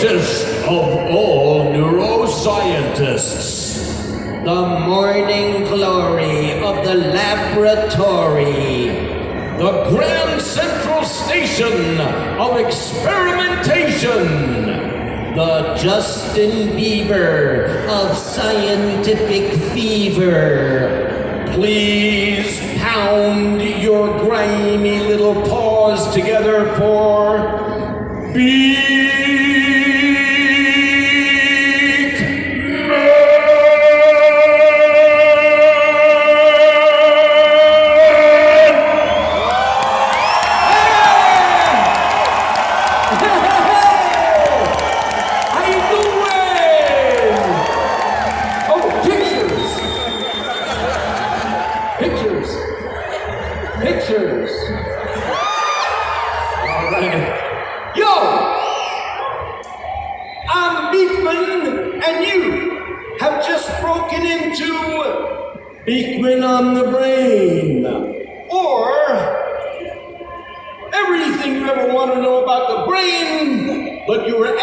greatest of all neuroscientists, the morning glory of the laboratory, the grand central station of experimentation, the Justin Bieber of scientific fever. Please pound your grimy little paws together for Pictures. All right. Yo! I'm Beakman, and you have just broken into Beakman on the Brain. Or everything you ever want to know about the brain, but you were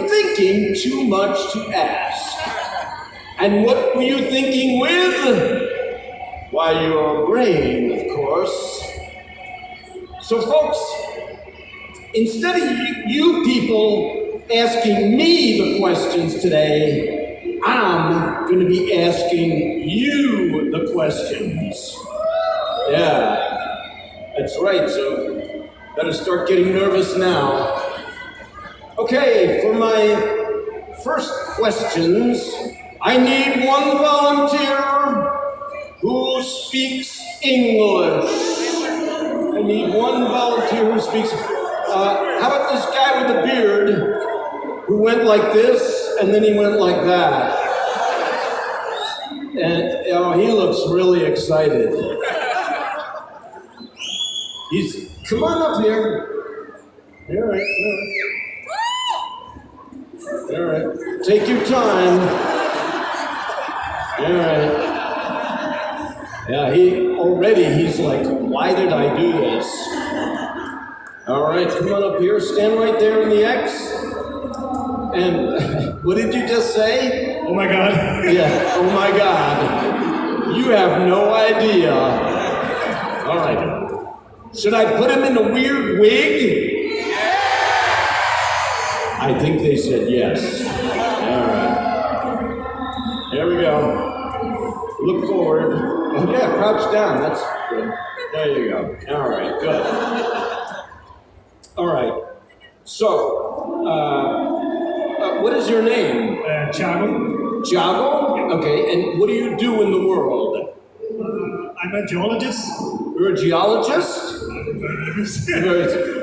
thinking too much to ask. And what were you thinking with? Why, your brain, of course. So folks, instead of you people asking me the questions today, I'm going to be asking you the questions. Yeah, that's right, so better start getting nervous now. Okay, for my first questions, I need one volunteer who speaks English. I need one volunteer who speaks. How about this guy with the beard who went like this and then he went like that? And he looks really excited. Come on up here. All right. Take your time. All right. Yeah, he's like, why did I do this? All right, come on up here, stand right there in the X. And what did you just say? Oh my God. Yeah, oh my God. You have no idea. All right. Should I put him in a weird wig? I think they said yes. All right. Here we go. Look forward. Oh, yeah, crouch down. That's good. There you go. All right, good. All right. So, what is your name? Thiago. Thiago? Okay, and what do you do in the world? I'm a geologist. You're a geologist?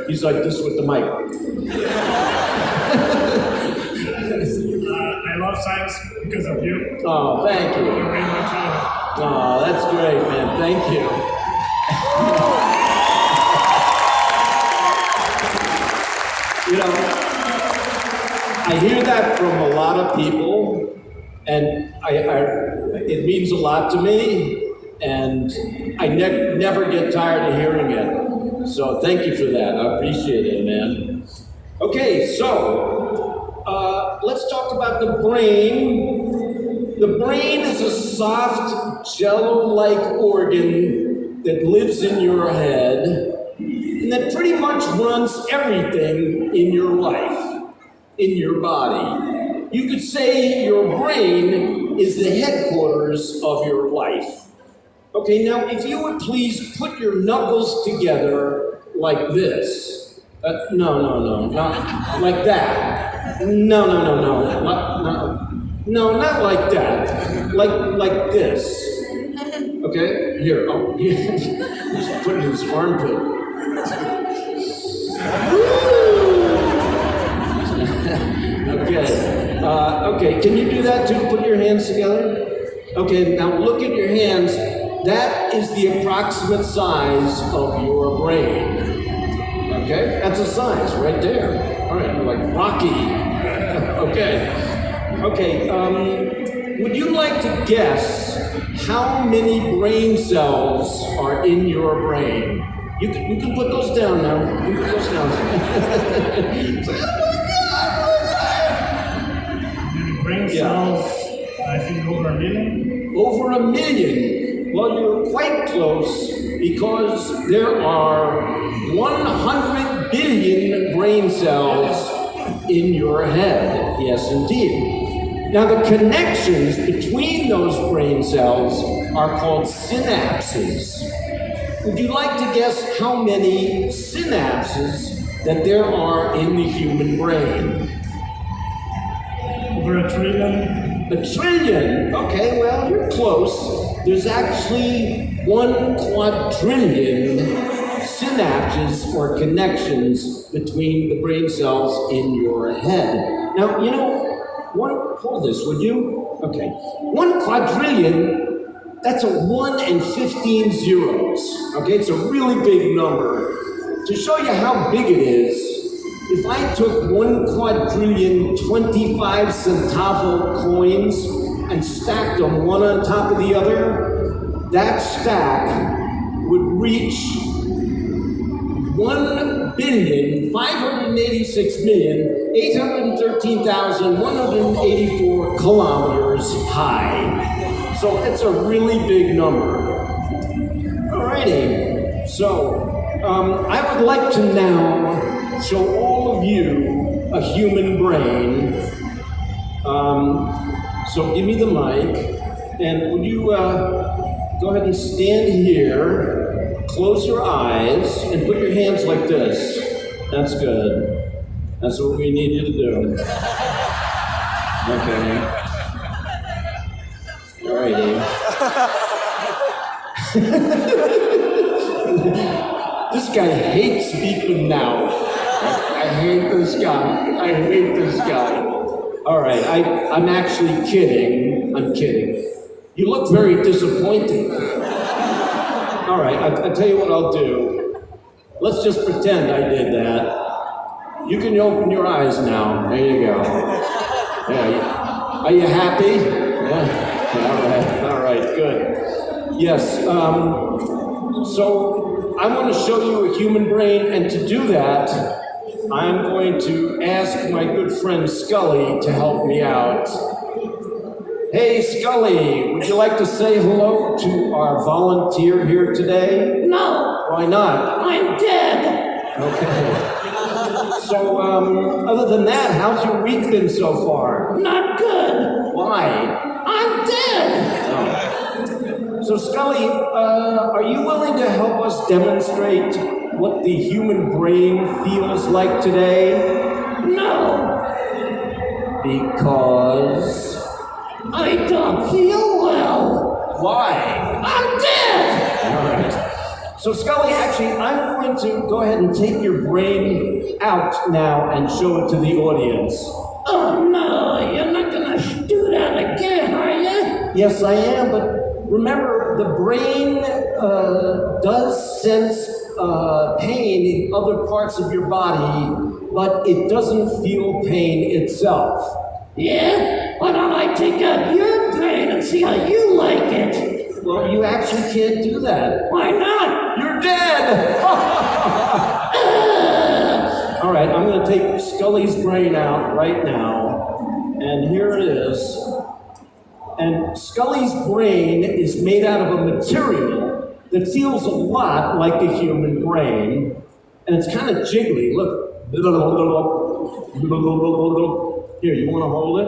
He's like this with the mic. I love science because of you. Oh, thank you. You're very much Oh, that's great, man. Thank you. You know, I hear that from a lot of people, and it means a lot to me, and I never get tired of hearing it. So thank you for that. I appreciate it, man. Okay, so let's talk about the brain. The brain is a soft, jello-like organ that lives in your head and that pretty much runs everything in your life, in your body. You could say your brain is the headquarters of your life. Okay, now if you would please put your knuckles together like this. No, not like that. No, not like that. Like this. Okay? Here. Oh, yeah. Just put it in his armpit. Okay, can you do that too? Put your hands together. Okay, now look at your hands. That is the approximate size of your brain. Okay? That's a size right there. All right, you're like Rocky. Okay, would you like to guess how many brain cells are in your brain? You can put those down now. You can put those down. It's like, oh my God, cells, I think over 1 million. Over 1 million. Well, you're quite close because there are 100 billion brain cells in your head. Yes, indeed. Now, the connections between those brain cells are called synapses. Would you like to guess how many synapses that there are in the human brain? Over 1 trillion. 1 trillion. Okay, well, you're close. There's actually 1 quadrillion synapses or connections between the brain cells in your head. Now, you know, hold this, would you? Okay. 1 quadrillion, that's a 1 and 15 zeros. Okay, it's a really big number. To show you how big it is, if I took 1 quadrillion 25 centavo coins and stacked them one on top of the other, that stack would reach 1,586,813,184 kilometers high. So it's a really big number. Alrighty, so I would like to now show all of you a human brain. So give me the mic, and would you go ahead and stand here, close your eyes, and put your hands like this. That's good. That's what we need you to do. Okay. Alrighty. This guy hates Beakman now. I hate this guy. I hate this guy. All right, I'm actually kidding. I'm kidding. You look very disappointed. All right, I'll tell you what I'll do. Let's just pretend I did that. You can open your eyes now. There you go. Yeah. Are you happy? Yeah. All right, good. Yes, so I want to show you a human brain, and to do that, I'm going to ask my good friend Scully to help me out. Hey, Scully, would you like to say hello to our volunteer here today? No. Why not? I'm dead. Okay. So, other than that, how's your week been so far? Not good. Why? I'm dead. Oh. So, Scully, are you willing to help us demonstrate what the human brain feels like today? No. Because... I don't feel well. Why? I'm dead. All right. So, Scully, actually, I'm going to go ahead and take your brain out now and show it to the audience. Oh no, you're not gonna do that again, are you? Yes, I am, but remember, the brain does sense pain in other parts of your body, but it doesn't feel pain itself. Yeah? Why don't I take out your brain and see how you like it? Well, you actually can't do that. Why not? You're dead! All right, I'm going to take Scully's brain out right now, and here it is. And Scully's brain is made out of a material that feels a lot like the human brain, and it's kind of jiggly. Look. Here, you want to hold it?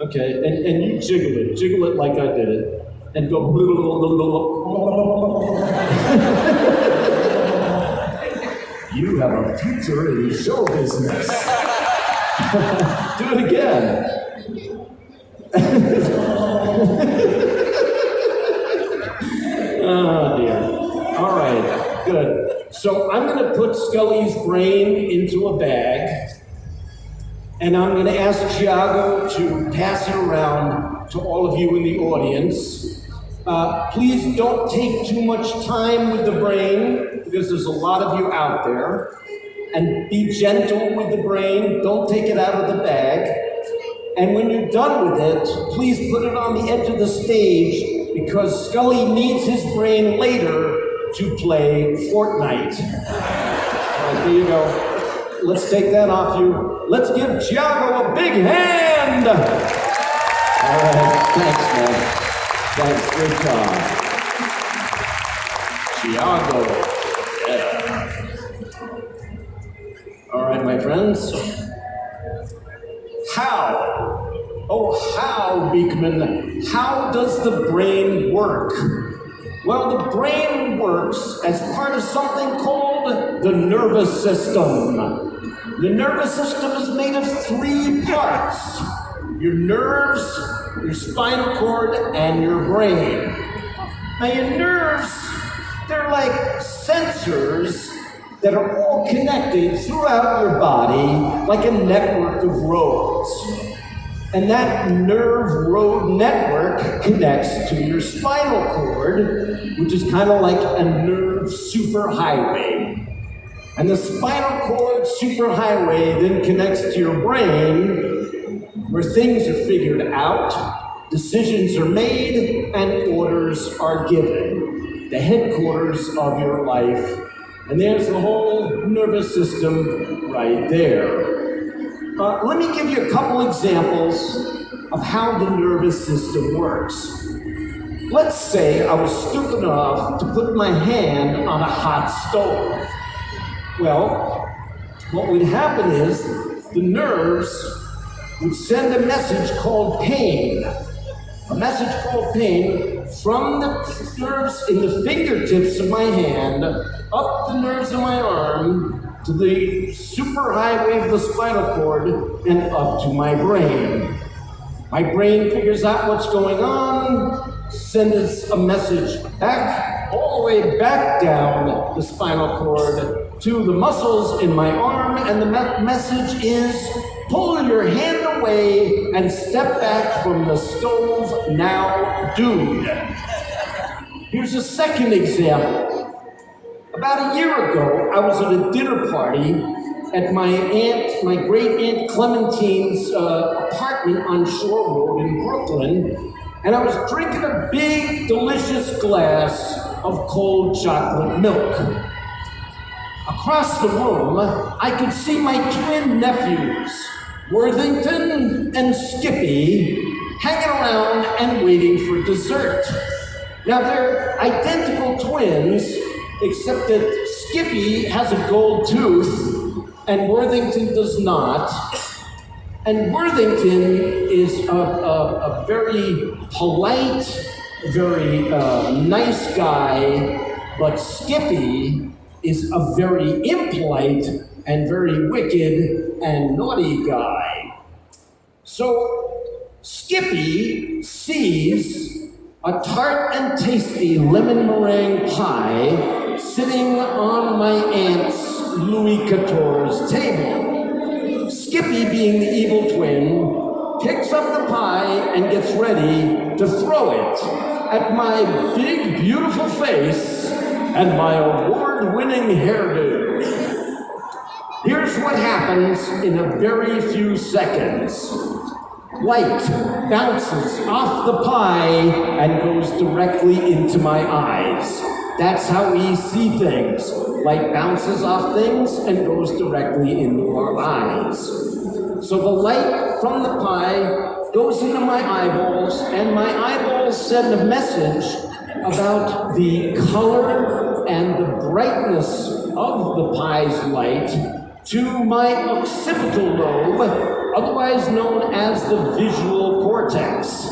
Okay, and you jiggle it like I did it, and go. You have a future in show business. Do it again. Oh dear. All right, good. So I'm going to put Scully's brain into a bag, and I'm going to ask Thiago to pass it around to all of you in the audience. Please don't take too much time with the brain, because there's a lot of you out there. And be gentle with the brain. Don't take it out of the bag. And when you're done with it, please put it on the edge of the stage, because Scully needs his brain later to play Fortnite. All right, there you go. Let's take that off you. Let's give Thiago a big hand! Thanks, man. Thanks, good job. Tiago. Yeah. All right, my friends. How? Oh, how, Beakman? How does the brain work? Well, the brain works as part of something called the nervous system. The nervous system is made of 3 parts: your nerves, your spinal cord, and your brain. Now, your nerves, they're like sensors that are all connected throughout your body like a network of roads. And that nerve road network connects to your spinal cord, which is kind of like a nerve superhighway. And the spinal cord superhighway then connects to your brain, where things are figured out, decisions are made, and orders are given. The headquarters of your life. And there's the whole nervous system right there. Let me give you a couple examples of how the nervous system works. Let's say I was stupid enough to put my hand on a hot stove. Well, what would happen is the nerves would send a message called pain. A message called pain from the nerves in the fingertips of my hand, up the nerves of my arm, to the superhighway of the spinal cord, and up to my brain. My brain figures out what's going on, sends a message back, all the way back down the spinal cord to the muscles in my arm, and the message is, pull your hand away and step back from the stove now, dude. Here's a second example. About a year ago, I was at a dinner party at my great aunt Clementine's apartment on Shore Road in Brooklyn, and I was drinking a big, delicious glass of cold chocolate milk. Across the room, I could see my twin nephews, Worthington and Skippy, hanging around and waiting for dessert. Now, they're identical twins, except that Skippy has a gold tooth and Worthington does not. And Worthington is a very polite, very nice guy, but Skippy is a very impolite and very wicked and naughty guy. So Skippy sees a tart and tasty lemon meringue pie sitting on my aunt's Louis XIV's table. Skippy, being the evil twin, picks up the pie and gets ready to throw it at my big, beautiful face and my award-winning hairdo. Here's what happens in a very few seconds. Light bounces off the pie and goes directly into my eyes. That's how we see things. Light bounces off things and goes directly into our eyes. So the light from the pie goes into my eyeballs, and my eyeballs send a message about the color and the brightness of the pie's light to my occipital lobe, otherwise known as the visual cortex.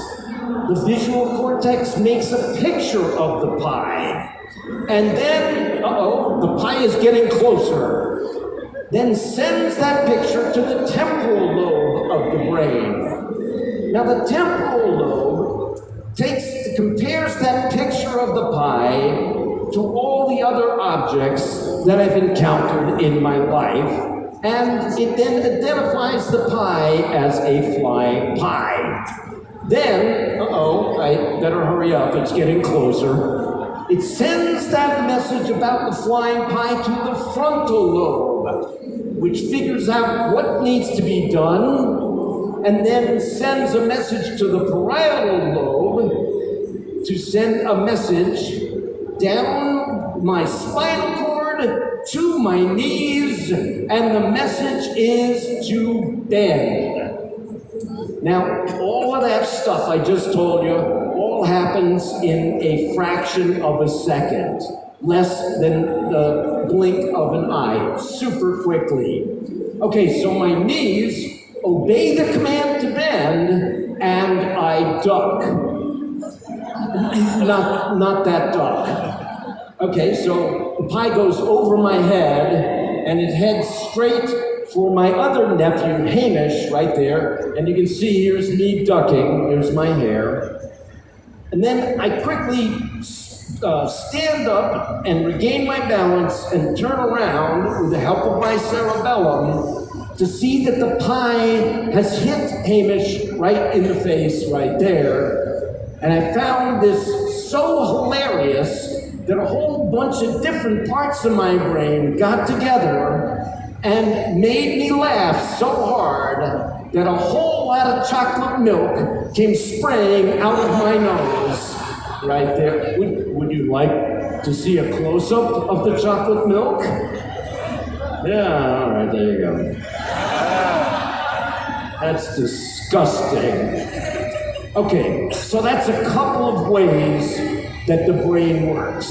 The visual cortex makes a picture of the pie. And then, the pie is getting closer. Then sends that picture to the temporal lobe of the brain. Now the temporal lobe compares that picture of the pie to all the other objects that I've encountered in my life, and it then identifies the pie as a flying pie. Then, I better hurry up, it's getting closer. It sends that message about the flying pie to the frontal lobe, which figures out what needs to be done, and then sends a message to the parietal lobe to send a message down my spinal cord to my knees, and the message is to bend. Now, all of that stuff I just told you all happens in a fraction of a second, less than the blink of an eye, super quickly. Okay, so my knees obey the command to bend, and I duck. Not that duck. Okay, so the pie goes over my head, and it heads straight for my other nephew, Hamish, right there. And you can see here's me ducking, here's my hair. And then I quickly stand up and regain my balance and turn around with the help of my cerebellum to see that the pie has hit Hamish right in the face right there. And I found this so hilarious that a whole bunch of different parts of my brain got together and made me laugh so hard that a whole lot of chocolate milk came spraying out of my nose right there. Would you like to see a close-up of the chocolate milk? Yeah, all right, there you go. That's disgusting. Okay, so that's a couple of ways that the brain works.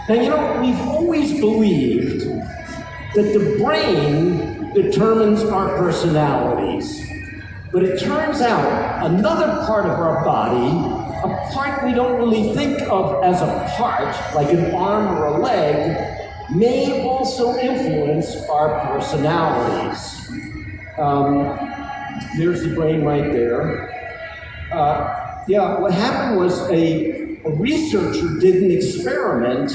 Now, you know, we've always believed that the brain determines our personalities. But it turns out another part of our body, a part we don't really think of as a part, like an arm or a leg, may also influence our personalities. There's the brain right there. Yeah, what happened was a researcher did an experiment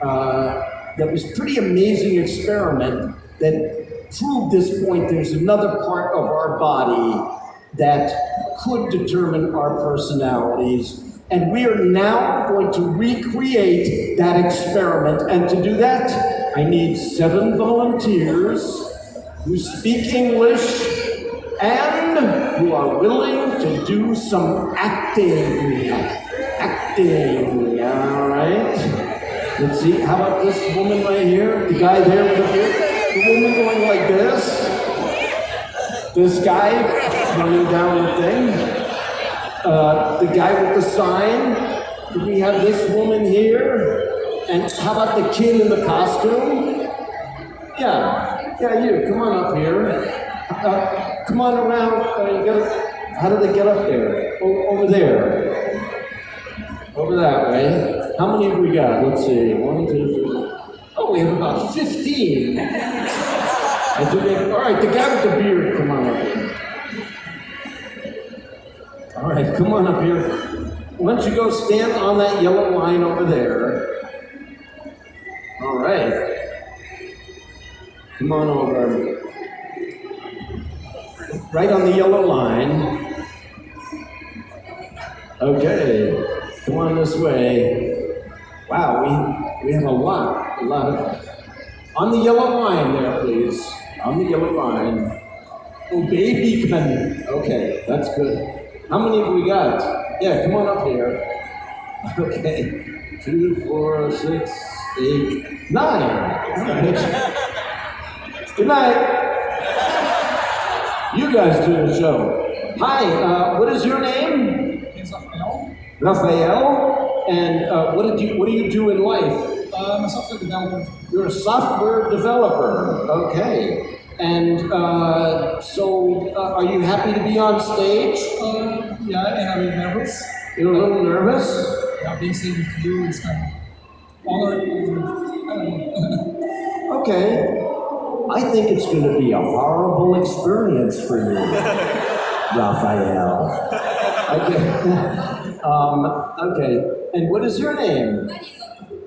that was pretty amazing experiment that proved this point. There's another part of our body that could determine our personalities. And we are now going to recreate that experiment. And to do that, I need 7 volunteers who speak English and who are willing to do some acting. Acting, all right? Let's see, how about this woman right here? The guy there with the beard? The woman going like this. This guy running down the thing. The guy with the sign. Do we have this woman here? And how about the kid in the costume? Yeah, you. Come on up here. Come on around. How do they get up there? Over there. Over that way. How many have we got? Let's see. 1, 2, 3. Oh, we have about 15. I think all right, the guy with the beard, come on up here. All right, come on up here. Why don't you go stand on that yellow line over there? All right. Come on over. Right on the yellow line. Okay. Come on this way. Wow, we have a lot of... On the yellow line there, please. On the yellow line. Obey Beakman. Okay, that's good. How many have we got? Yeah, come on up here. Okay. 2, 4, 6, 8, 9. All right. Good night. You guys do the show. Hi, what is your name? It's Rafael. Rafael? And what do you do in life? I'm a software developer. You're a software developer. Okay. And so are you happy to be on stage? Yeah, and I'm a little nervous. You're a little nervous? Yeah, being seen with you is kind of honored. I don't know. Okay. I think it's going to be a horrible experience for you, Rafael. Okay. Okay. And what is your name? Marina.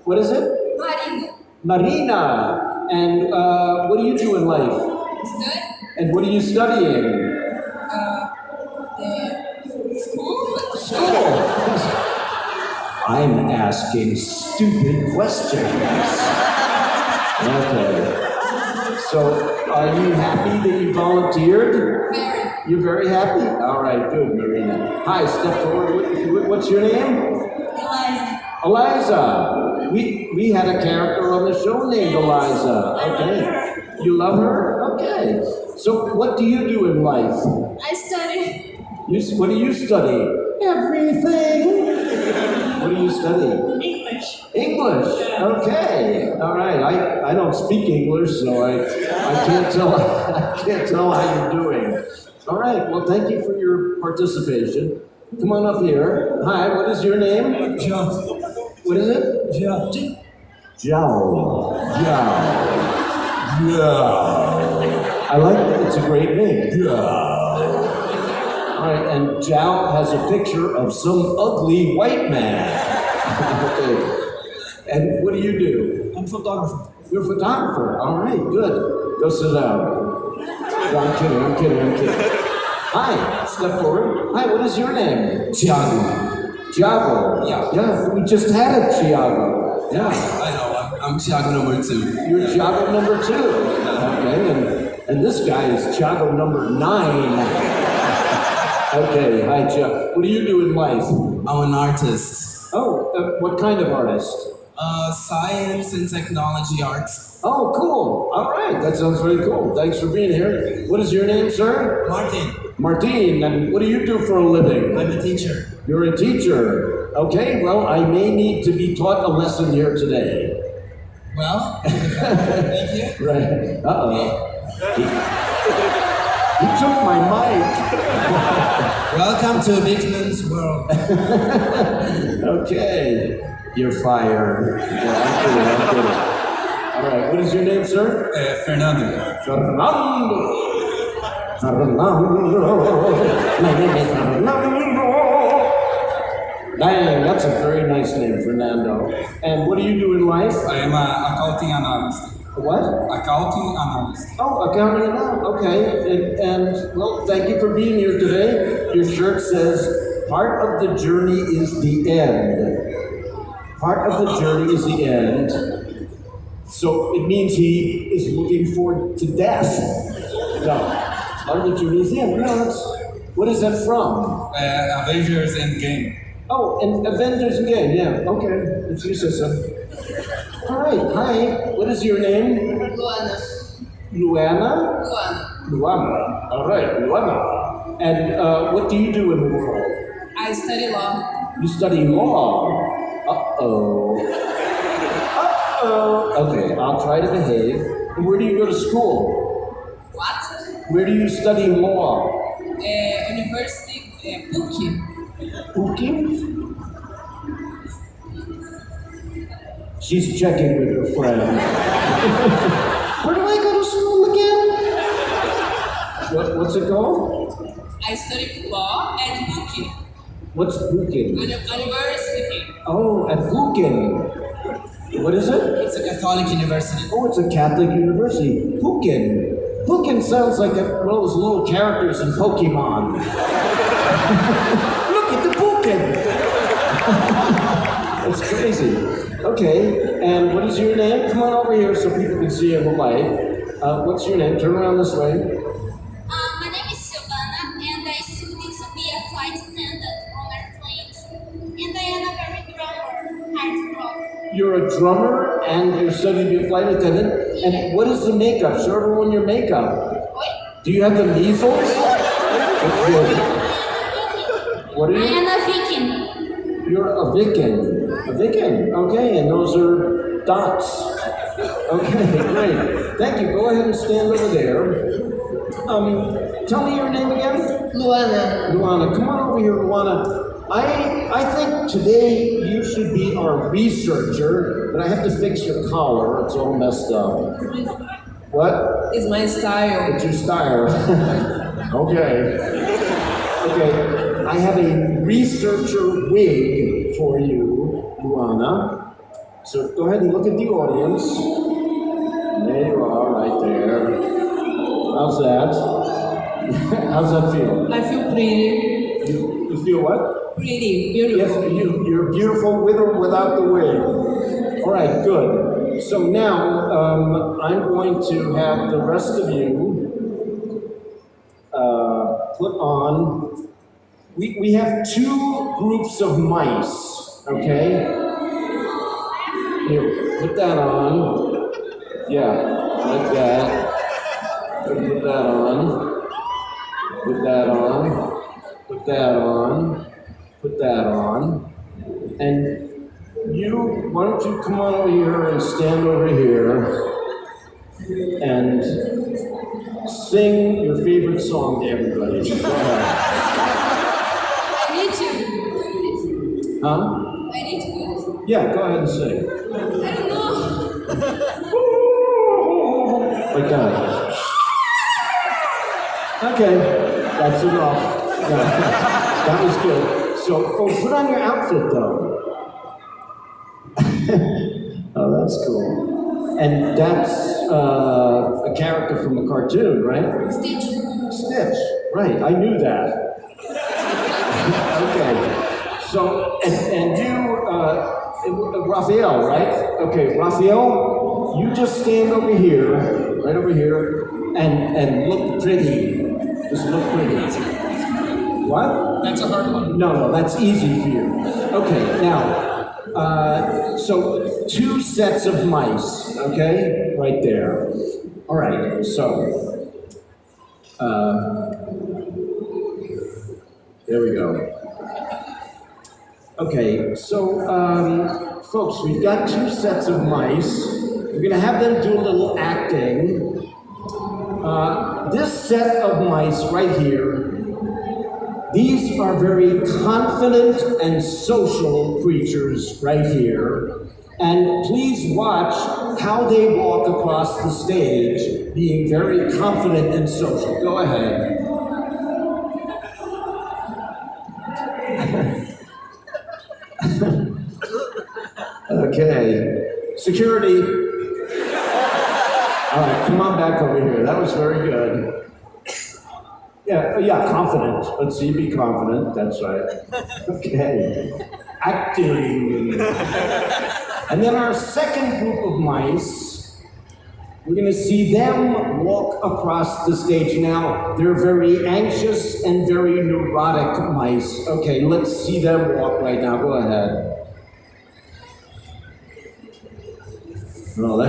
What is it? Marina. Marina. And what do you do in life? Study. And what are you studying? The school. School. I'm asking stupid questions. Okay. So, are you happy that you volunteered? Very. You're very happy? All right, good, Marina. Hi, step forward. What's your name? Eliza. Eliza. We had a character on the show named Eliza. Okay. You love her? Okay. So, what do you do in life? I study. What do you study? Everything. What do you study? English. English. Okay. All right. I don't speak English, so I can't tell I can't tell how you're doing. All right. Well, thank you for your participation. Come on up here. Hi. What is your name? John. What is it? John. Joe. I like it. It's a great name. All right, and Zhao has a picture of some ugly white man. Okay. And what do you do? I'm photographer. You're a photographer. All right, good. Go sit down. No, I'm kidding. Hi, step forward. Hi, what is your name? Thiago. Thiago. Yeah, we just had a Thiago. Yeah. I know, I'm Thiago number 2. You're Thiago number 2. Okay, and this guy is Thiago number 9. Okay, hi, Thiago. What do you do in life? I'm an artist. Oh, what kind of artist? Science and technology arts. Oh, cool. All right, that sounds very cool. Thanks for being here. What is your name, sir? Martin, Martin, and what do you do for a living? I'm a teacher. You're a teacher. Okay, well, I may need to be taught a lesson here today. Well, thank you. Right. Uh-oh. He took my mic. Welcome to Beakman's world. Okay, you're fired. Yeah, I'm kidding. All right, what is your name, sir? Fernando. Fernando. My name is Fernando. Dang, that's a very nice name, Fernando. And what do you do in life? I am an accounting analyst. What? Accounting analyst. Oh, accounting now. Okay. And well, thank you for being here today. Your shirt says, part of the journey is the end. Part of the journey is the end. So it means he is looking forward to death. No, part of the journey is the end. No, what is that from? Avengers Endgame. Oh, and Avengers again, yeah. Okay, if you say so. All right, hi. What is your name? Luana. Luana? Luana. All right, Luana. And what do you do in the world? I study law. You study law. Uh-oh. Okay, I'll try to behave. And where do you go to school? What? Where do you study law? University, PUC. Cooking? She's checking with her friend. Where do I go to school again? What's it called? I study law at PUC. What's Bukin? University. Oh, at Bukin. What is it? It's a Catholic university. Oh, it's a Catholic university. Bukin. Bukin sounds like one of those little characters in Pokemon. Look at the Bukin. That's crazy. Okay, and what is your name? Come on over here so people can see you in the light. What's your name? Turn around this way. My name is Silvana, and I study to be a flight attendant on airplanes. And I am a very drummer, hard rock. You're a drummer and you're studying to be a flight attendant. And what is the makeup? Show everyone your makeup. Do you have the measles? What are I you? am a Viking. You're a Viking. A Viking. Okay, and those are dots. Okay, great. Thank you. Go ahead and stand over there. Tell me your name again. Luana. Luana, come on over here, Luana. I think today you should be our researcher, but I have to fix your collar. It's all messed up. What? It's my style. It's your style. Okay. Okay. I have a researcher wig for you, Luana. So go ahead and look at the audience. There you are, right there. How's that? How's that feel? I feel pretty. You feel what? Pretty. Yes, Beautiful. you're beautiful with or without the wig. All right, good. So now I'm going to have the rest of you put on. We have two groups of mice, okay? Here, put that on. Yeah, like that. Put that on. Put that on. Put that on. Put that on. And you, why don't you come on over here and stand over here and sing your favorite song to everybody. Go ahead. I need to. Huh? I need to do this. Yeah, go ahead and sing. I don't know. Like that. Okay, that's enough. No, that was good. So, put on your outfit though. Oh, that's cool. And that's a character from a cartoon, right? Stitch. Stitch, right, I knew that. Okay, so, and you, Raphael, right? Okay, Raphael, you just stand over here, right over here, and look pretty. Just look pretty. What? That's a hard one. No, that's easy for you. Okay, now, so 2 sets of mice, okay? Right there. All right, so, there we go. Okay, so, folks, we've got 2 sets of mice. We're gonna have them do a little acting. This set of mice right here, these are very confident and social creatures right here. And please watch how they walk across the stage, being very confident and social. Go ahead. Okay, security. All right, come on back over here. That was very good. Yeah, confident. Let's see, be confident. That's right. Okay, acting. And then our second group of mice, we're gonna see them walk across the stage. Now, they're very anxious and very neurotic mice. Okay, let's see them walk right now. Go ahead. Oh,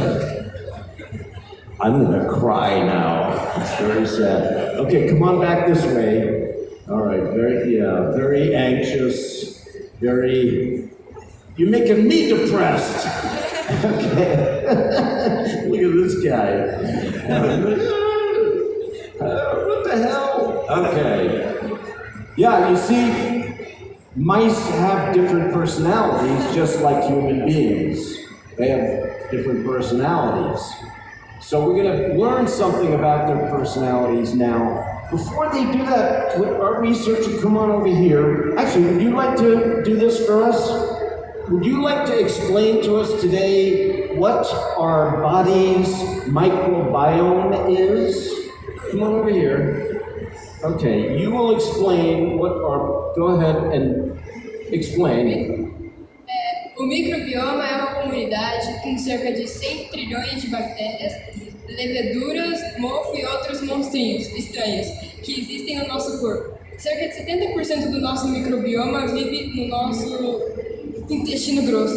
I'm gonna cry now. It's very sad. Okay, come on back this way. All right, very anxious, you're making me depressed. Okay. Look at this guy. What the hell? Okay. Yeah, you see, mice have different personalities just like human beings. They have different personalities. So we're gonna learn something about their personalities now. Before they do that, would our researcher come on over here? Actually, would you like to do this for us? Would you like to explain to us today what our body's microbiome is? Come on over here. Okay, you will explain what our, go ahead and explain. O microbioma é uma comunidade com cerca de 100 trilhões de bactérias, leveduras, mofo e outros monstrinhos estranhos que existem no nosso corpo. Cerca de 70% do nosso microbioma vive no nosso intestino grosso.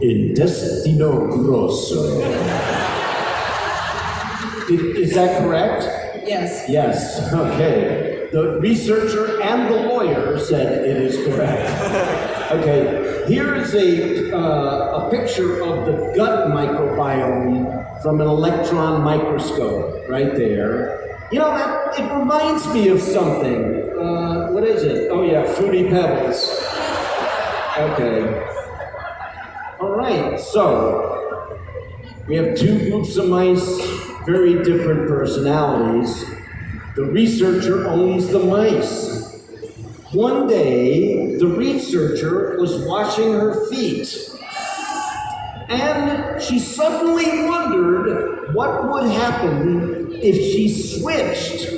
Intestino grosso. Is that correct? Yes. Yes, okay. The researcher and the lawyer said it is correct. Okay, here is a picture of the gut microbiome from an electron microscope, right there. You know, it reminds me of something. What is it? Oh yeah, Fruity Pebbles. Okay. All right, so we have 2 groups of mice, very different personalities. The researcher owns the mice. One day, the researcher was washing her feet, and she suddenly wondered what would happen if she switched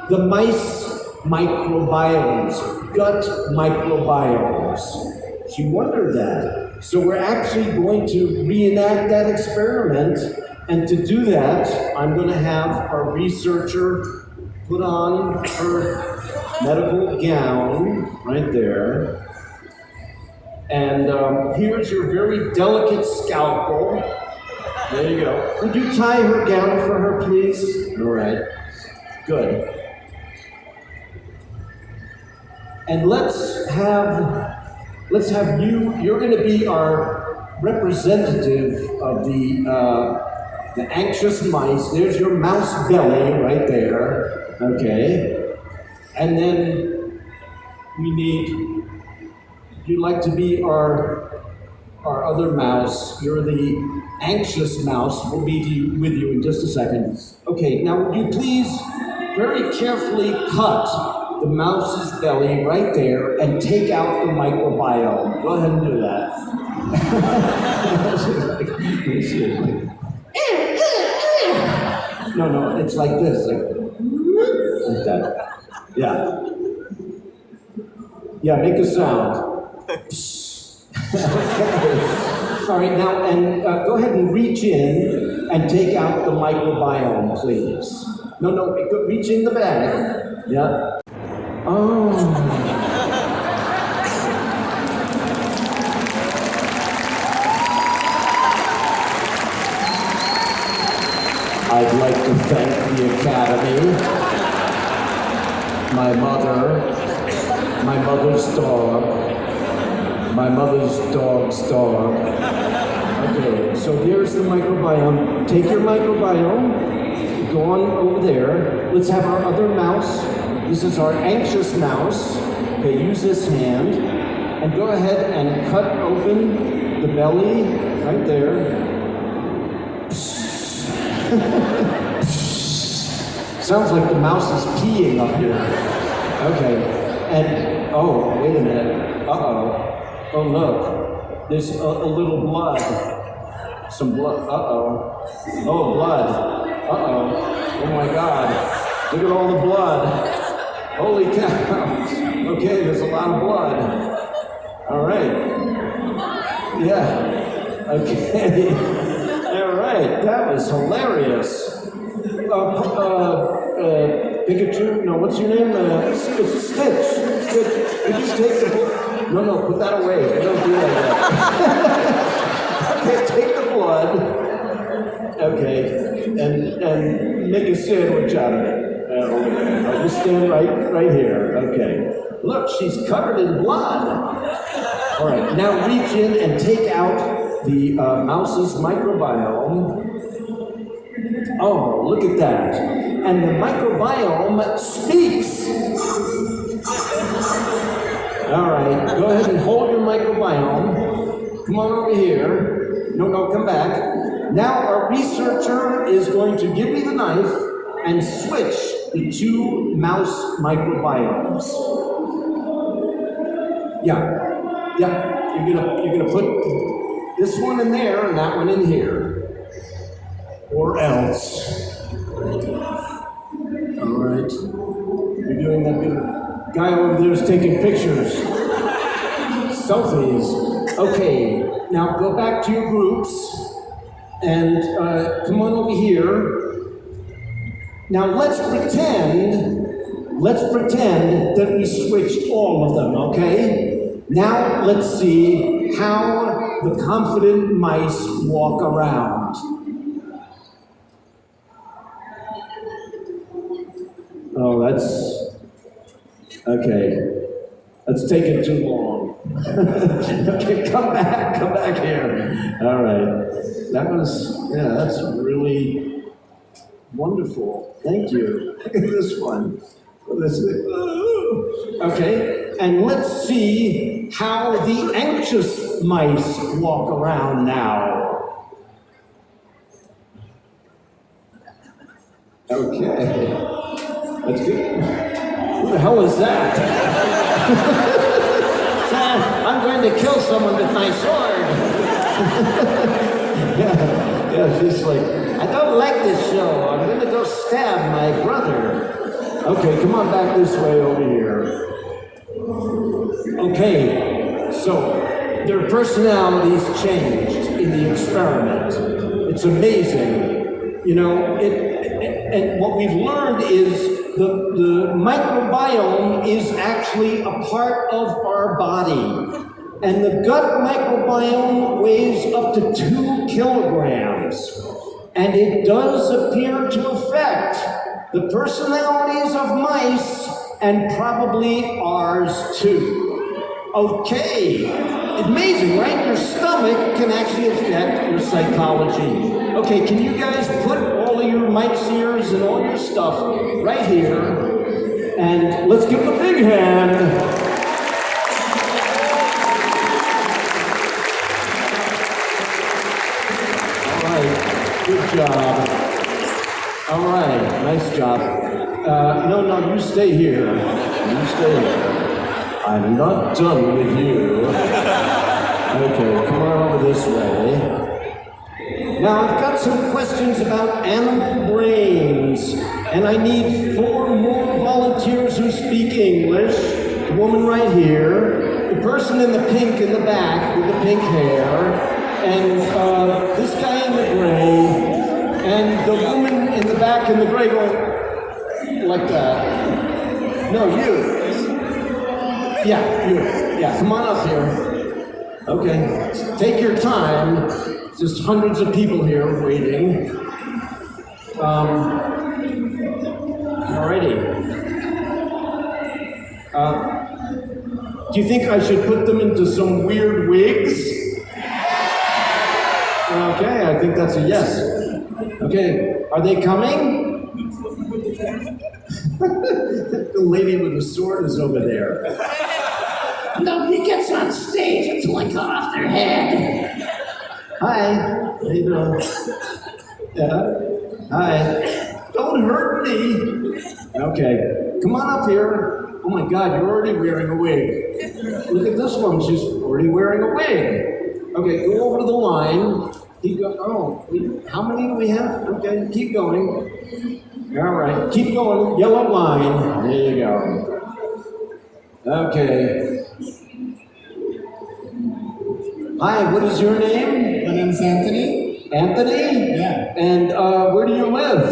the mice microbiomes, gut microbiomes. She wondered that. So we're actually going to reenact that experiment, and to do that, I'm going to have our researcher put on her medical gown right there. And here's your very delicate scalpel. There you go. Would you tie her gown for her, please? All right. Good. And let's have you. You're going to be our representative of the anxious mice. There's your mouse belly right there. Okay, and then we need. You'd like to be our other mouse. You're the anxious mouse. We'll be with you in just a second. Okay, now would you please very carefully cut the mouse's belly right there and take out the microbiome. Go ahead and do that. No, it's like this, like that. Yeah. Yeah, make a sound. Okay. All right, now, and go ahead and reach in and take out the microbiome, please. No, reach in the bag. Yeah. Oh. I'd like to thank the Academy, my mother's dog, my mother's dog's dog. Okay, so here's the microbiome. Take your microbiome, go on over there. Let's have our other mouse. This is our anxious mouse. Okay, use this hand and go ahead and cut open the belly right there. Sounds like the mouse is peeing up here. Okay, and oh, wait a minute. Uh-oh. Oh, look. There's a little blood. Some blood. Uh-oh. Oh, blood. Uh-oh. Oh my God. Look at all the blood. Holy cow. Okay, there's a lot of blood. All right. Yeah. Okay. All right. That was hilarious. Pikachu? No, what's your name? Stitch. Could you take the blood? No, put that away. Don't do that yet. Okay, take the blood. Okay, and make a sandwich out of it. I'll just stand right here. Okay. Look, she's covered in blood. All right, now reach in and take out the mouse's microbiome. Oh, look at that. And the microbiome speaks. All right, go ahead and hold your microbiome. Come on over here. No, come back. Now our researcher is going to give me the knife and switch the two mouse microbiomes. Yeah. You're gonna put this one in there and that one in here. Or else. All right. You're doing that good. Guy over there is taking pictures. Selfies. Okay. Now go back to your groups and come on over here. Now let's pretend that we switched all of them, okay? Now let's see how the confident mice walk around. Oh, that's okay. That's taking too long. Okay, come back here. All right. That's really wonderful. Thank you. This one. Okay, and let's see how the anxious mice walk around now. Okay. That's good. Who the hell is that? I'm going to kill someone with my sword. yeah, she's like, I don't like this show. I'm going to go stab my brother. Okay, come on back this way over here. Okay, so their personalities changed in the experiment. It's amazing. You know, and what we've learned is the microbiome is actually a part of our body. And the gut microbiome weighs up to 2 kilograms. And it does appear to affect the personalities of mice and probably ours too. Okay, amazing, right? Your stomach can actually affect your psychology. Okay, can you guys put all of your mics, ears, and all your stuff right here? And let's give them a big hand. All right, good job. All right, nice job. No, you stay here. You stay here. I'm not done with you. Okay, come on over this way. Now, I've got some questions about animal brains, and I need 4 more volunteers who speak English. The woman right here, the person in the pink in the back with the pink hair, and this guy in the gray, and the woman in the back in the gray going like that. No, you. Yeah, you. Yeah, come on up here. Okay, take your time. Just hundreds of people here waiting. Alrighty. Do you think I should put them into some weird wigs? Okay, I think that's a yes. Okay, are they coming? The lady with the sword is over there. Nobody gets on stage until I cut off their head. Hi, how you doing? Yeah, hi. Don't hurt me. Okay, come on up here. Oh my God, you're already wearing a wig. Look at this one, she's already wearing a wig. Okay, go over to the line. Keep going. How many do we have? Okay, keep going. All right, keep going. Yellow line. There you go. Okay. Hi, what is your name? My name is Anthony. Anthony? Yeah. And where do you live?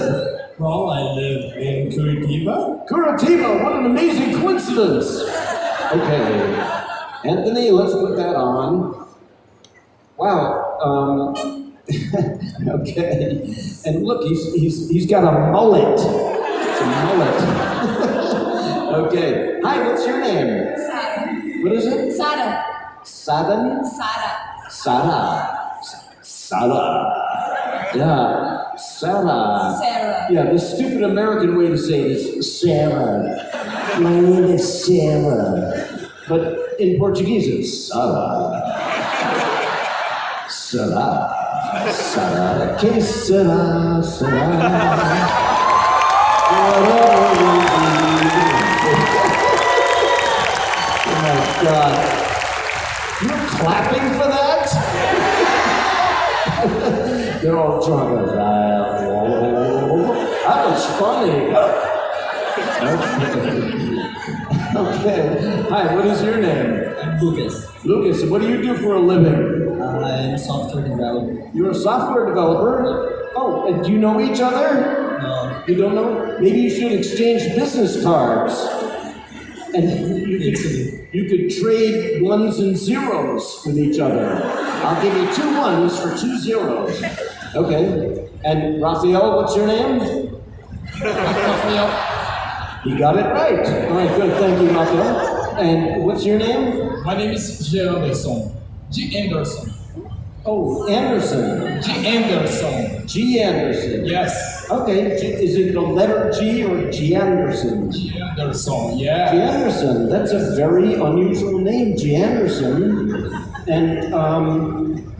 Well, I live in Curitiba. Curitiba, what an amazing coincidence. Okay. Anthony, let's put that on. Wow. Okay. And look, he's got a mullet. It's a mullet. Okay. Hi, what's your name? Sarah. What is it? Sarah. Sadan? Sarah. Sarah. Sarah. Yeah. Sarah. Sarah. Yeah, the stupid American way to say it is Sarah. My name is Sarah. But in Portuguese, it's Sarah. Sarah. Sarah. Que será? Será? Oh my God. You're clapping for that? They're all drunk. That was funny. Okay. Hi, what is your name? I'm Lucas. Lucas, what do you do for a living? I'm a software developer. You're a software developer? Oh, and do you know each other? No. You don't know? Maybe you should exchange business cards. And you could trade ones and zeros with each other. I'll give you 2 ones for 2 zeros. Okay. And Raphael, what's your name? Raphael. You got it right. All right, good. Thank you, Raphael. And what's your name? My name is G. Anderson. G. Anderson. Oh, Anderson. G. Anderson. G. Anderson. Yes. Okay. Is it the letter G or G. Anderson? G. Anderson, yeah. G. Anderson. That's a very unusual name, G. Anderson. And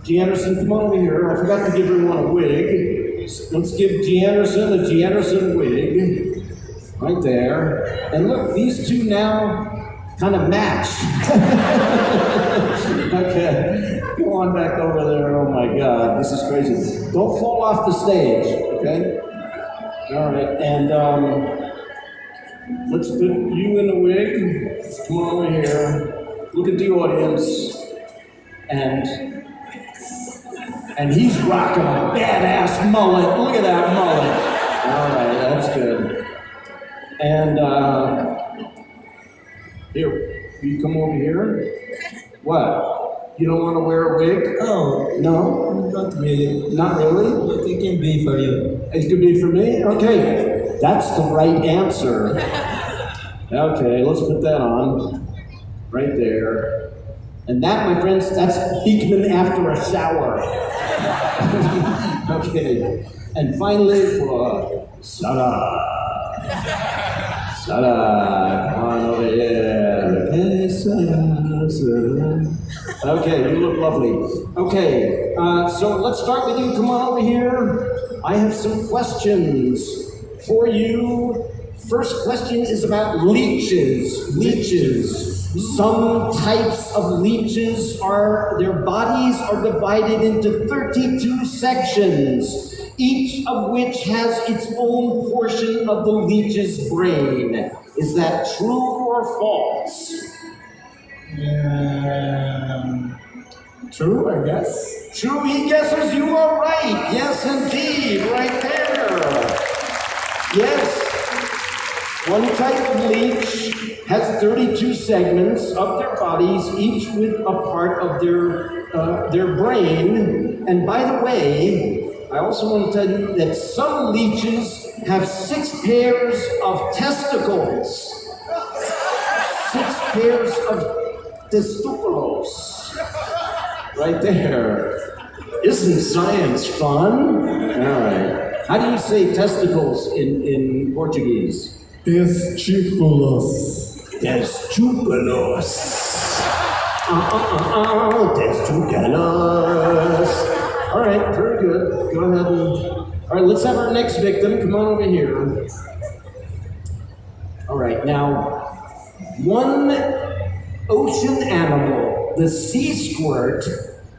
G. Anderson, come on over here. I forgot to give everyone a wig. Let's give G. Anderson a G. Anderson wig. Right there. And look, these two now kind of match. Okay. Go on back over there. Oh my God, this is crazy. Don't fall off the stage, okay? All right, and let's put you in a wig. Let's come over here. Look at the audience. And he's rocking a badass mullet. Look at that mullet. All right, that's good. And here, you come over here. What? You don't want to wear a wig? Oh, No? not really. Not really? But it can be for you. It could be for me? Okay. That's the right answer. Okay, let's put that on. Right there. And that, my friends, that's Beakman after a shower. Okay. And finally, for Sarah. Sarah, come on over here. Hey, Sarah, Sarah. Okay, you look lovely. Okay, so let's start with you. Come on over here. I have some questions for you. First question is about leeches. Leeches. Some types of leeches their bodies are divided into 32 sections, each of which has its own portion of the leech's brain. Is that true or false? True, I guess. True, he guesses you are right. Yes, indeed, right there. Yes. One type of leech has 32 segments of their bodies, each with a part of their brain. And by the way, I also want to tell you that some leeches have 6 pairs of testicles. 6 pairs of testículos. Right there. Isn't science fun? All right. How do you say testicles in Portuguese? Testículos. Testículos. Testículos. All right, very good. Go ahead and... All right, let's have our next victim. Come on over here. All right, now, one ocean animal, the sea squirt,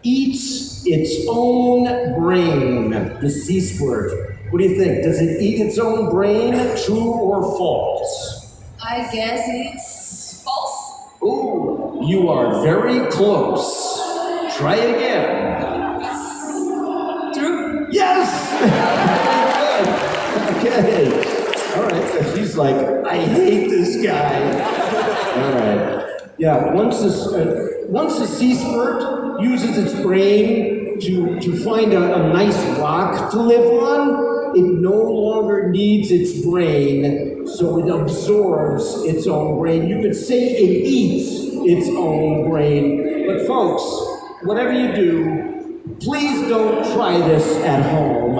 eats its own brain. The sea squirt. What do you think? Does it eat its own brain? True or false? I guess it's false. Ooh, you are very close. Try again. True. Yes! Very good. Okay. All right. So she's like, I hate this guy. All right. Yeah. Once the sea squirt uses its brain to find a nice rock to live on, it no longer needs its brain, so it absorbs its own brain. You could say it eats its own brain. But folks, whatever you do, please don't try this at home.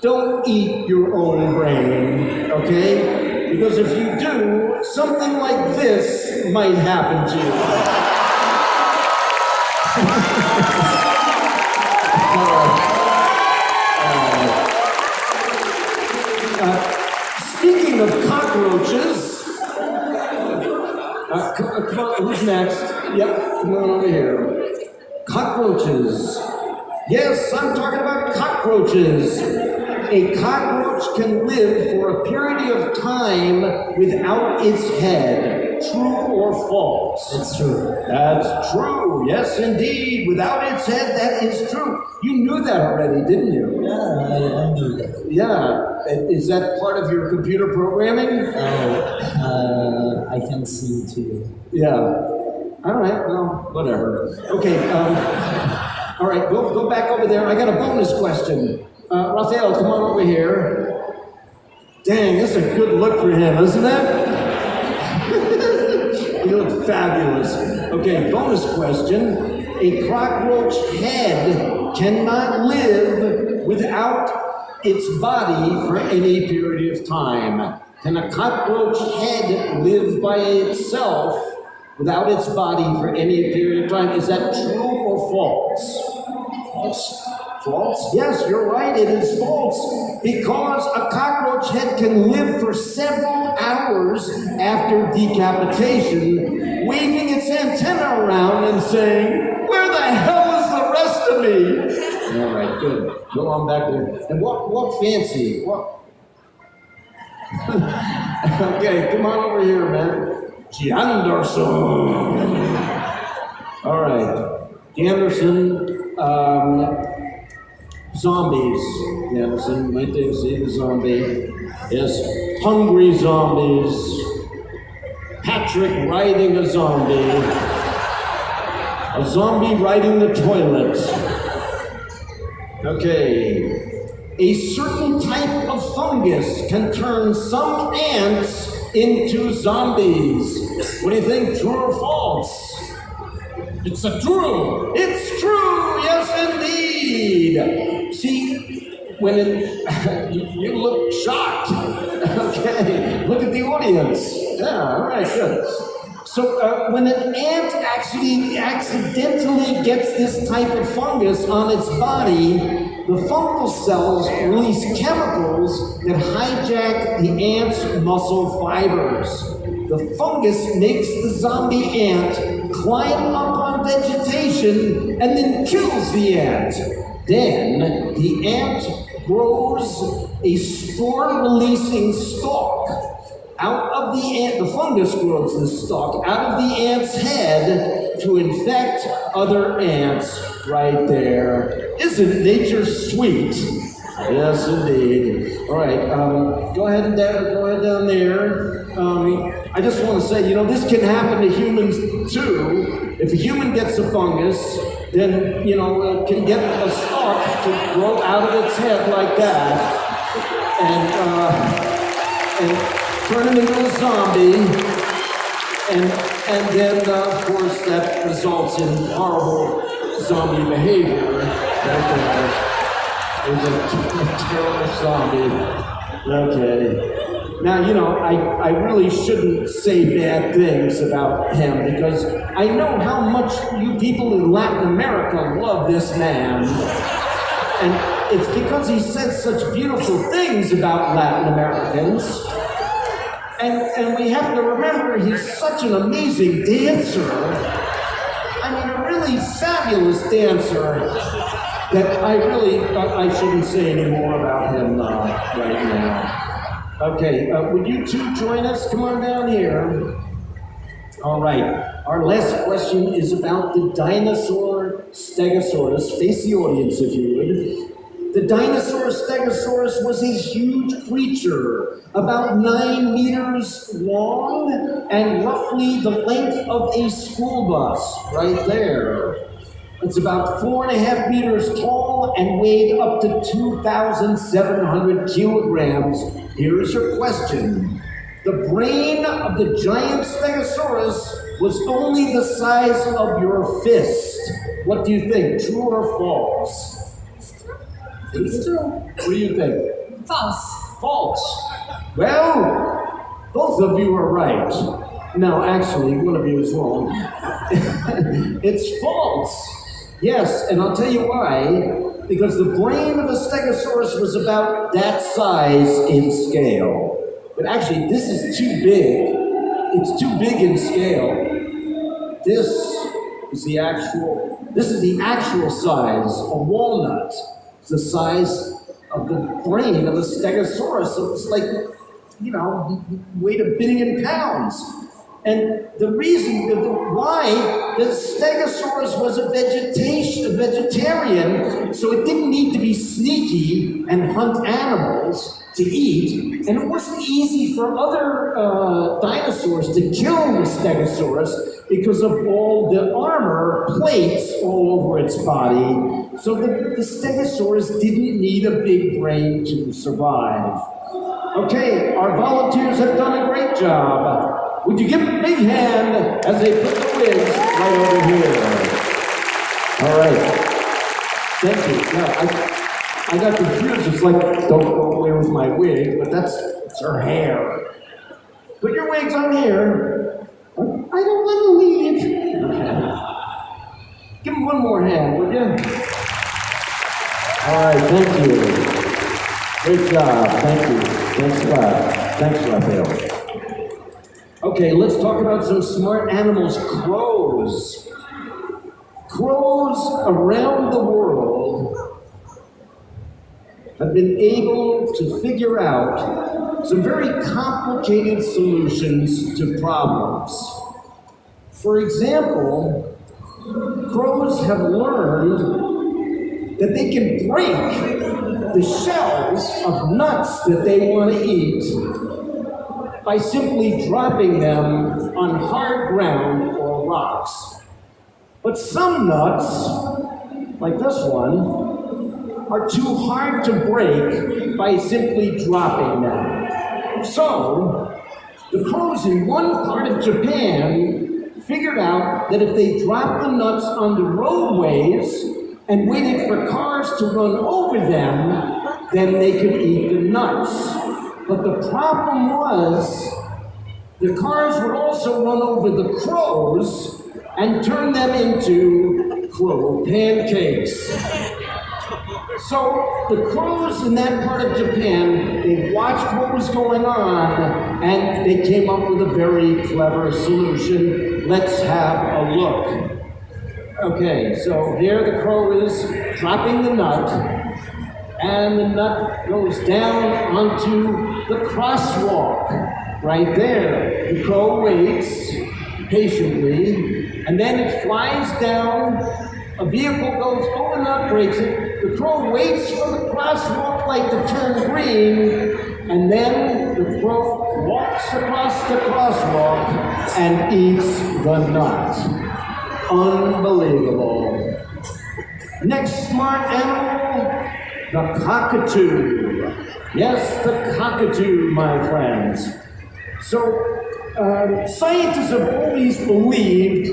Don't eat your own brain, okay? Because if you do, something like this might happen to you. Speaking of cockroaches, come on, who's next? Yep, come on over here. Cockroaches. Yes, I'm talking about cockroaches. A cockroach can live for a period of time without its head. True or false? It's true. That's true. Yes, indeed. Without its head, that is true. You knew that already, didn't you? Yeah, I knew that. Yeah. Is that part of your computer programming? I can see too. Yeah. All right. Well, whatever. Okay. All right. Go back over there. I got a bonus question. Raphael, come on over here. Dang, that's a good look for him, isn't it? You look fabulous. Okay, bonus question. A cockroach head cannot live without its body for any period of time. Can a cockroach head live by itself without its body for any period of time? Is that true or false? False. False? Yes, you're right, it is false. Because a cockroach head can live for several hours after decapitation, waving its antenna around and saying, "Where the hell is the rest of me?" All right, good. Go on back there. And walk fancy. Walk. Okay, come on over here, man. Anderson. All right. Anderson, zombies. Anderson, right there, see the zombie. Yes, hungry zombies. Patrick riding a zombie. A zombie riding the toilet. Okay. A certain type of fungus can turn some ants into zombies. What do you think, true or false? It's a true. It's true, yes indeed. See, when you look shocked. Okay, look at the audience. Yeah, all right, good. So when an ant actually accidentally gets this type of fungus on its body, the fungal cells release chemicals that hijack the ant's muscle fibers. The fungus makes the zombie ant climb up on vegetation and then kills the ant. Then the ant grows a spore-releasing stalk. Out of the ant, the fungus grows this stalk out of the ant's head to infect other ants right there. Isn't nature sweet? Yes, indeed. All right, go ahead down there. I just want to say, this can happen to humans too. If a human gets a fungus, then, it can get a stalk to grow out of its head like that. And turn him into a zombie, and then, of course, that results in horrible zombie behavior. Right there. There's a terrible zombie. Okay. Now, I really shouldn't say bad things about him because I know how much you people in Latin America love this man. And it's because he said such beautiful things about Latin Americans. And we have to remember he's such an amazing dancer. I mean, a really fabulous dancer that I shouldn't say any more about him right now. Okay, would you two join us? Come on down here. All right, our last question is about the dinosaur Stegosaurus. Face the audience if you would. The dinosaur Stegosaurus was a huge creature, about 9 meters long and roughly the length of a school bus, right there. It's about 4.5 meters tall and weighed up to 2,700 kilograms. Here is your question. The brain of the giant Stegosaurus was only the size of your fist. What do you think, true or false? It's true. What do you think? False. False. Well, both of you are right. No, actually, one of you is wrong. It's false. Yes, and I'll tell you why. Because the brain of a Stegosaurus was about that size in scale. But actually, this is too big. It's too big in scale. This is the actual size, a walnut. It's the size of the brain of a Stegosaurus. So it's like, weighed 1 billion pounds. And the reason why the Stegosaurus was a vegetarian, so it didn't need to be sneaky and hunt animals to eat, and it wasn't easy for other dinosaurs to kill the Stegosaurus because of all the armor plates all over its body. So the Stegosaurus didn't need a big brain to survive. Okay, our volunteers have done a great job. Would you give them a big hand as they put the wigs right over here? All right. Thank you. Yeah, I got confused. It's like, don't go away with my wig, but it's her hair. Put your wigs on here. I don't want to leave. Okay. Give them one more hand, would you? All right, thank you. Great job. Thank you. Thanks a lot. Thanks, Raphael. Okay, let's talk about some smart animals. Crows. Crows around the world have been able to figure out some very complicated solutions to problems. For example, crows have learned that they can break the shells of nuts that they want to eat by simply dropping them on hard ground or rocks. But some nuts, like this one, are too hard to break by simply dropping them. So, The crows in one part of Japan figured out that if they dropped the nuts on the roadways and waited for cars to run over them, then they could eat the nuts. But the problem was, the cars would also run over the crows and turn them into crow pancakes. So the crows in that part of Japan, they watched what was going on and they came up with a very clever solution. Let's have a look. Okay, so here the crow is dropping the nut, and the nut goes down onto the crosswalk right there. The crow waits patiently, and then it flies down. A vehicle goes over the nut, breaks it. The crow waits for the crosswalk light to turn green, and then the crow walks across the crosswalk and eats the nut. Unbelievable. Next smart animal, the cockatoo. Yes, the cockatoo, my friends. So, scientists have always believed,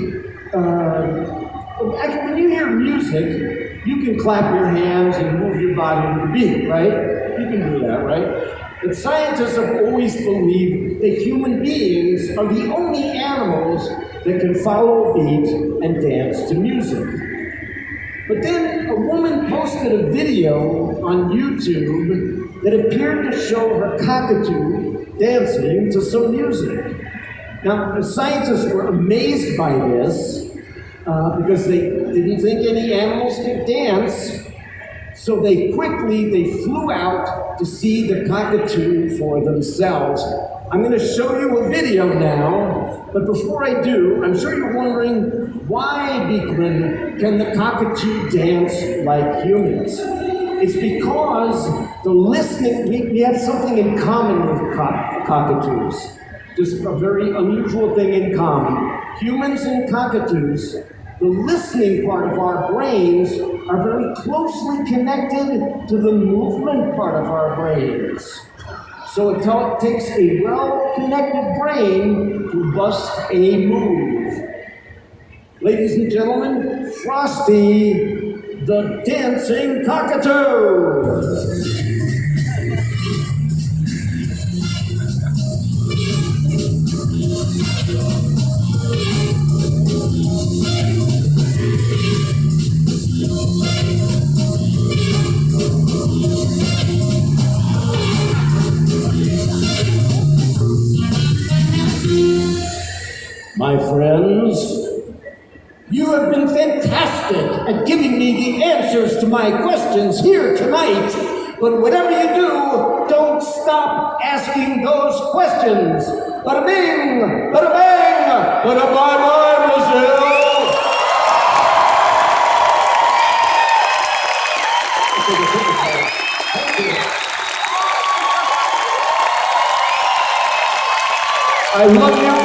actually, when you hear music, you can clap your hands and move your body to the beat, right? You can do that, right? But scientists have always believed that human beings are the only animals that can follow a beat and dance to music. But then a woman posted a video on YouTube that appeared to show her cockatoo dancing to some music. Now, the scientists were amazed by this because they didn't think any animals could dance. So they flew out to see the cockatoo for themselves. I'm going to show you a video now, but before I do, I'm sure you're wondering, why, Beakman, can the cockatoo dance like humans? It's because the listening, we have something in common with cockatoos. Just a very unusual thing in common. Humans and cockatoos, the listening part of our brains are very closely connected to the movement part of our brains. So it takes a well-connected brain to bust a move. Ladies and gentlemen, Frosty, the dancing cockatoo. My friends, you have been fantastic at giving me the answers to my questions here tonight. But whatever you do, don't stop asking those questions. Bada bing, bada bang, bada bye bye, Brazil. I love you.